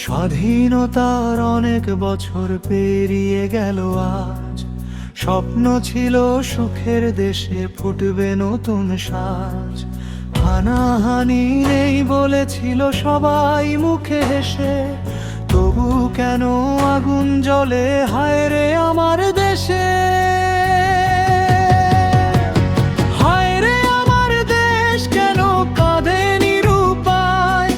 স্বাধীনতার অনেক বছর পেরিয়ে গেল আজ, স্বপ্ন ছিল সুখের দেশে ফুটবে নতুন সাজ। হানাহানি নেই বলেছিল সবাই মুখে হেসে, তবু কেন আগুন জ্বলে হায় রে আমার দেশে। হায় রে আমার দেশ কেন কাঁদে নিরুপায়,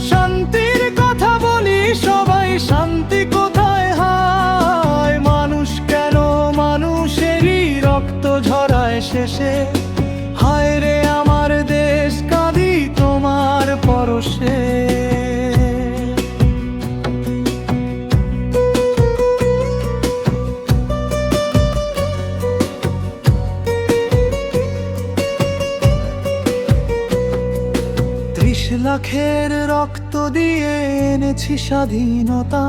শান্তির কথা বলি সবাই শান্তি কোথায় হায়। মানুষ কেন মানুষেরই রক্ত ঝরায় শেষে, হায় রে আমার দেশ কাঁদি তোমার পরশে। লাখের রক্ত দিয়ে এনেছি স্বাধীনতা,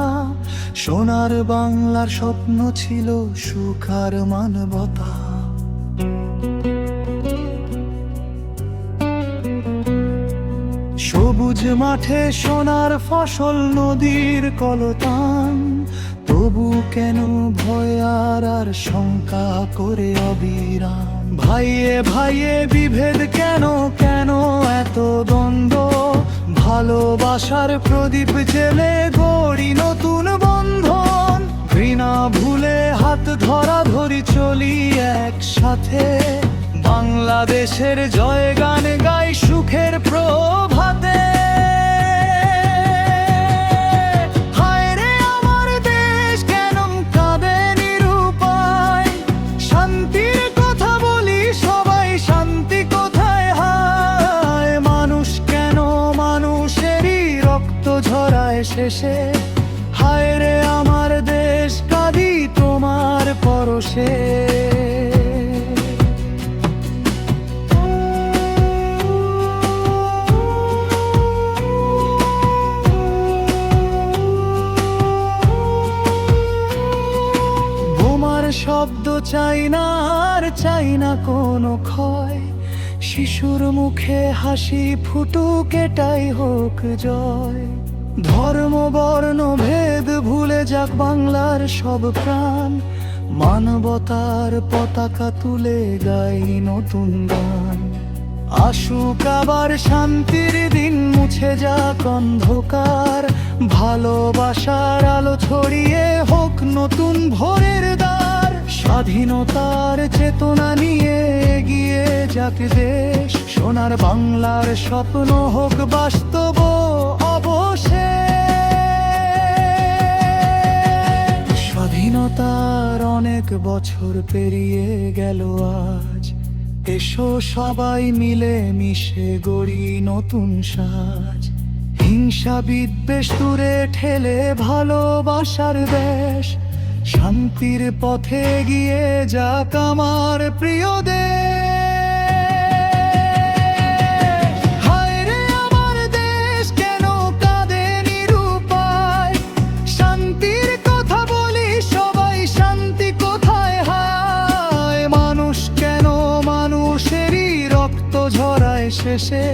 সোনার বাংলার স্বপ্ন ছিল সুখ আর মানবতা। সবুজ মাঠে সোনার ফসল নদীর কলতান, তবু কেন ভয় আর শঙ্কা করে অবিরাম। ভাইয়ে ভাইয়ে বিভেদ কেন কেন এত দ্বন্দ্ব, ভালোবাসার প্রদীপ জেলে গড়ি নতুন বন্ধন। ঘৃণা ভুলে হাত ধরা ধরি চলি একসাথে, বাংলাদেশের জয়গান গাই সুখের প্রভাতে। হায় রে আমার দেশ কেন কাঁদে নিরুপায়, শান্তির কথা বলি সবাই শান্তি কোথায় হায়। মানুষ কেন মানুষেরই রক্ত ঝরায় শেষে, হায় রে আমার দেশ কাঁদি তোমার পরশে। শব্দ চাই না আর চাই না কোনো ক্ষয়, শিশুর মুখে হাসি ফুটুক এটাই হোক জয়। ধর্ম বর্ণ ভেদ ভুলে যাক বাংলার সব প্রাণ, মানবতার পতাকা তুলে গাই নতুন গান। আসুক আবার শান্তির দিন মুছে যাক অন্ধকার, ভালোবাসার আলো ছড়িয়ে হোক নতুন ভোরের দ্বার। স্বাধীনতার চেতনা নিয়ে এগিয়ে যাক দেশ, সোনার বাংলার স্বপ্ন হোক বাস্তব অবশেষ। স্বাধীনতার অনেক বছর পেরিয়ে গেল আজ, এসো সবাই মিলে মিশে গড়ি নতুন সাজ। হিংসা বিদ্বেষ দূরে ঠেলে ভালোবাসার দেশ, শান্তির পথে গিয়ে যাক আমার প্রিয় দেশ। হায় রে আমার দেশ কেন কাঁদে নিরুপায়, শান্তির কথা বলি সবাই শান্তি কোথায় হায়। মানুষ কেন মানুষেরই রক্ত ঝরায় শেষে,